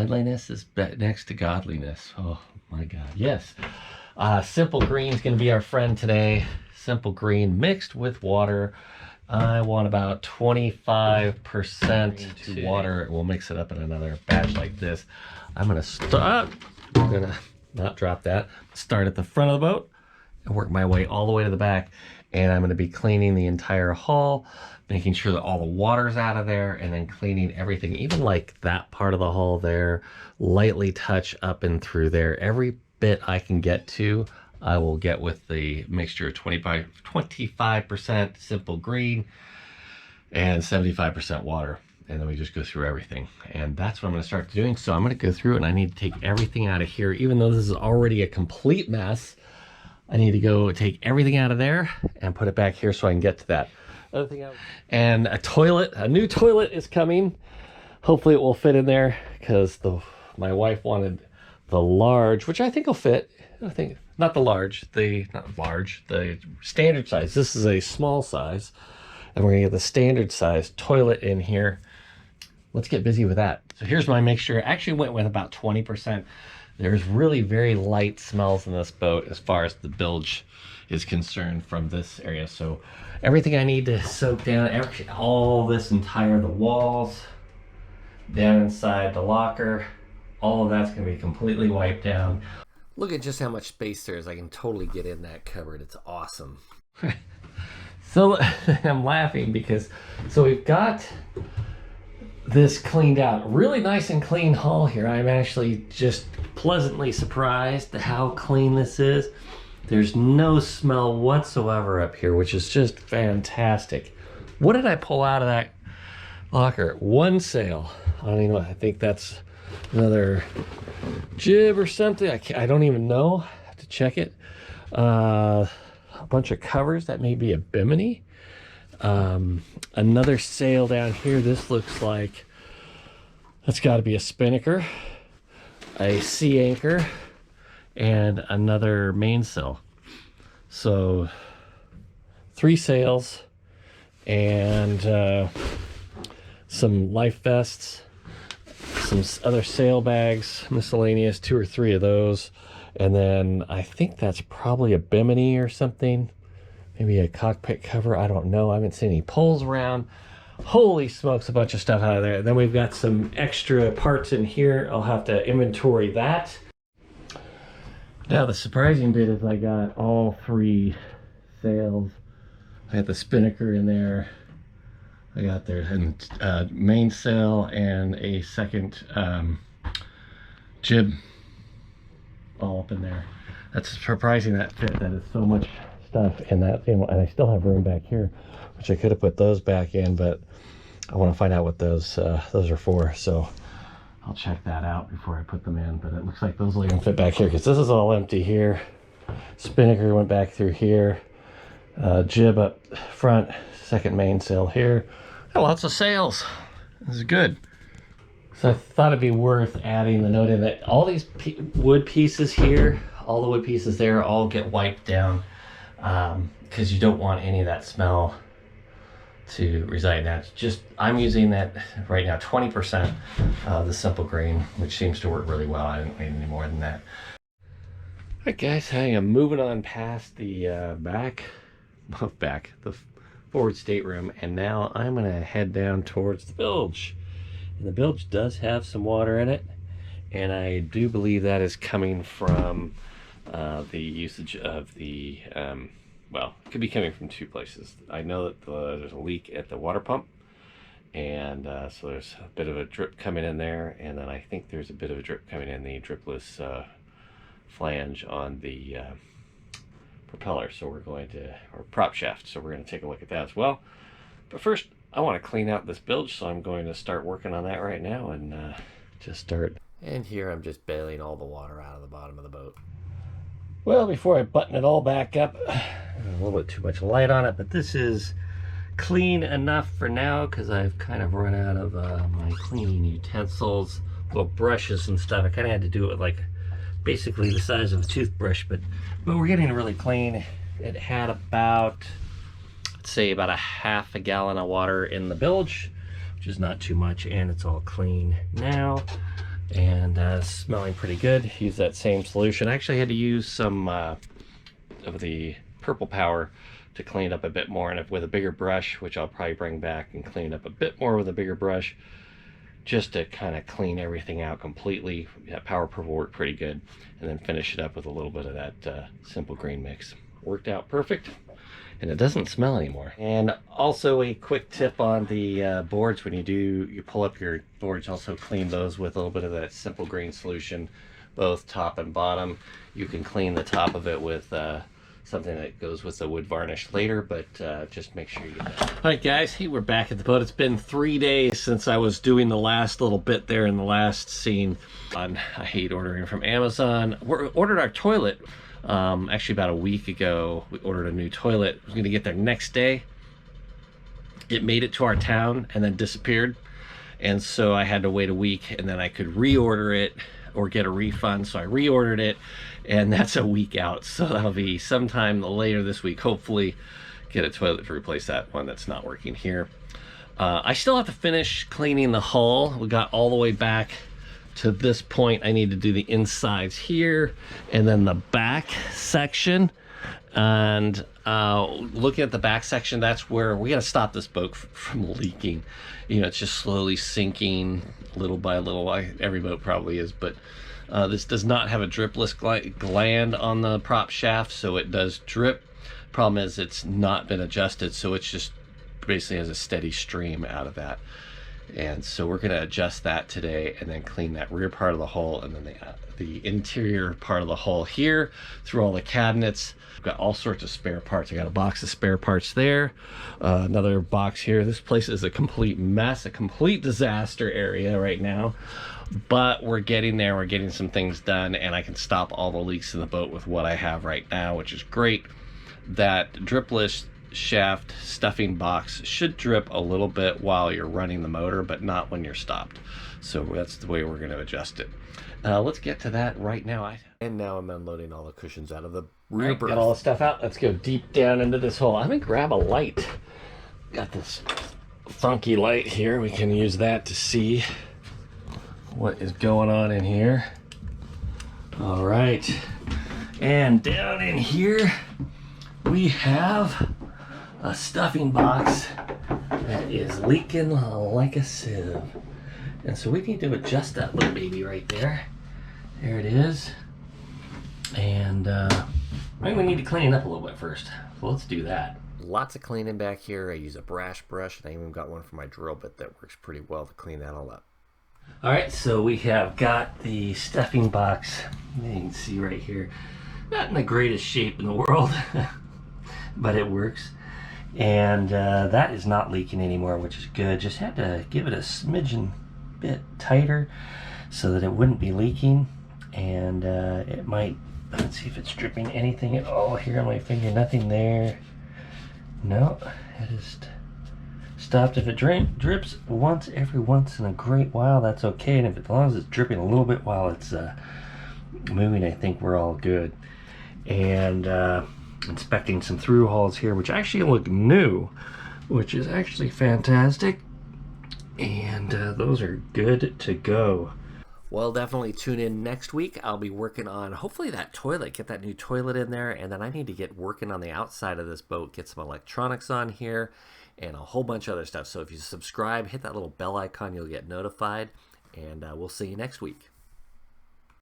cleanliness is next to godliness. Oh my God, yes. Simple green is going to be our friend today. Simple green mixed with water. I want about 25% to water. We'll mix it up in another batch like this. I'm going to start. I'm going to not drop that. Start at the front of the boat and work my way all the way to the back. And I'm going to be cleaning the entire hull, making sure that all the water's out of there, and then cleaning everything, even like that part of the hull there, lightly touch up and through there. Every bit I can get to, I will get with the mixture of 25% simple green and 75% water. And then we just go through everything. And that's what I'm going to start doing. So I'm going to go through and I need to take everything out of here. Even though this is already a complete mess, I need to go take everything out of there and put it back here so I can get to that. Other thing and a new toilet is coming. Hopefully it will fit in there, because my wife wanted the large, which I think will fit. I think not the standard size. This is a small size, and we're gonna get the standard size toilet in here. Let's get busy with that. So here's my mixture. I actually went with about 20%. There's really very light smells in this boat as far as the bilge is concerned from this area. So everything I need to soak down, all this entire, the walls, down inside the locker, all of that's gonna be completely wiped down. Look at just how much space there is. I can totally get in that cupboard. It's awesome. So I'm laughing because, so we've got this cleaned out, really nice and clean hull here. I'm actually just pleasantly surprised at how clean this is. There's no smell whatsoever up here, which is just fantastic. What did I pull out of that locker? One sail. I don't even know. I think that's another jib or something. I don't even know. I have to check it. A bunch of covers. That may be a bimini. Another sail down here. This looks like that's got to be a spinnaker, a sea anchor, and another mainsail. So 3 sails and some life vests, some other sail bags, miscellaneous, 2 or 3 of those, and then I think that's probably a bimini or something. Maybe a cockpit cover, I don't know. I haven't seen any poles around. Holy smokes, a bunch of stuff out of there. Then we've got some extra parts in here. I'll have to inventory that. Now the surprising bit is I got all 3 sails. I got the spinnaker in there. I got their mainsail and a second jib all up in there. That's surprising that fit. That is so much stuff in that thing, and I still have room back here, which I could have put those back in, but I want to find out what those are for, so I'll check that out before I put them in. But it looks like those will even fit back here, because this is all empty here. Spinnaker went back through here, jib up front, second mainsail here. Got lots of sails. This is good. So I thought it'd be worth adding the note in that all these wood pieces here, all the wood pieces there, all get wiped down, because you don't want any of that smell to reside in that. Just, I'm using that right now, 20% of the simple green, which seems to work really well. I don't need any more than that. All right, guys, I am moving on past the the forward stateroom, and now I'm gonna head down towards the bilge. And the bilge does have some water in it, and I do believe that is coming from the usage of the well, it could be coming from 2 places. I know that there's a leak at the water pump, and so there's a bit of a drip coming in there, and then I think there's a bit of a drip coming in the dripless flange on the propeller. So we're going to, or prop shaft, so we're going to take a look at that as well. But first, I want to clean out this bilge, so I'm going to start working on that right now and just start. And here I'm just bailing all the water out of the bottom of the boat. Well, before I button it all back up, a little bit too much light on it, but this is clean enough for now, because I've kind of run out of my cleaning utensils, little brushes and stuff. I kind of had to do it with like basically the size of a toothbrush, but we're getting it really clean. It had about, let's say, about a half a gallon of water in the bilge, which is not too much, and it's all clean now. and smelling pretty good. Use that same solution. I actually had to use some of the Purple Power to clean it up a bit more, and with a bigger brush, which I'll probably bring back and clean it up a bit more with a bigger brush, just to kind of clean everything out completely. That Power Purple worked pretty good, and then finish it up with a little bit of that Simple Green mix. Worked out perfect, and it doesn't smell anymore. And also a quick tip on the boards: when you pull up your boards, also clean those with a little bit of that Simple Green solution, both top and bottom. You can clean the top of it with something that goes with the wood varnish later, but just make sure you get that. All right, guys, hey, we're back at the boat. It's been 3 days since I was doing the last little bit there in the last scene. I hate ordering from Amazon. We ordered our toilet actually about a week ago. We ordered a new toilet. It was going to get there next day. It made it to our town and then disappeared, and so I had to wait a week, and then I could reorder it or get a refund. So I reordered it, and that's a week out, so that'll be sometime later this week. Hopefully get a toilet to replace that one that's not working here. I still have to finish cleaning the hull. We got all the way back to this point. I need to do the insides here and then the back section. And looking at the back section, that's where we got to stop this boat from leaking. You know, it's just slowly sinking little by little. Every boat probably is, but this does not have a dripless gland on the prop shaft, so it does drip. Problem is it's not been adjusted, so it's just basically has a steady stream out of that. And so we're going to adjust that today, and then clean that rear part of the hull, and then the interior part of the hull here through all the cabinets. I've got all sorts of spare parts. I got a box of spare parts there, another box here. This place is a complete mess, a complete disaster area right now, but we're getting there. We're getting some things done, and I can stop all the leaks in the boat with what I have right now, which is great. That dripless shaft stuffing box should drip a little bit while you're running the motor, but not when you're stopped. So that's the way we're going to adjust it. Let's get to that right now. And now I'm unloading all the cushions out of the rear berth. Got all the stuff out. Let's go deep down into this hole. I'm going to grab a light. Got this funky light here. We can use that to see what is going on in here. All right. And down in here, we have a stuffing box that is leaking like a sieve. And so we need to adjust that little baby right there. There it is. And maybe we need to clean it up a little bit first. So let's do that. Lots of cleaning back here. I use a brass brush, and I even got one for my drill bit that works pretty well to clean that all up. All right, so we have got the stuffing box. You can see right here. Not in the greatest shape in the world, but it works. And that is not leaking anymore, which is good. Just had to give it a smidgen bit tighter so that it wouldn't be leaking. And it might, let's see if it's dripping anything at all here on my finger. Nothing there. No, it is stopped. If it drips once in a great while, that's okay. And as long as it's dripping a little bit while it's moving, I think we're all good. And inspecting some through hulls here, which actually look new, which is actually fantastic. And those are good to go. Well, definitely tune in next week. I'll be working on hopefully that toilet, get that new toilet in there, and then I need to get working on the outside of this boat, get some electronics on here, and a whole bunch of other stuff. So if you subscribe, hit that little bell icon, you'll get notified, and we'll see you next week.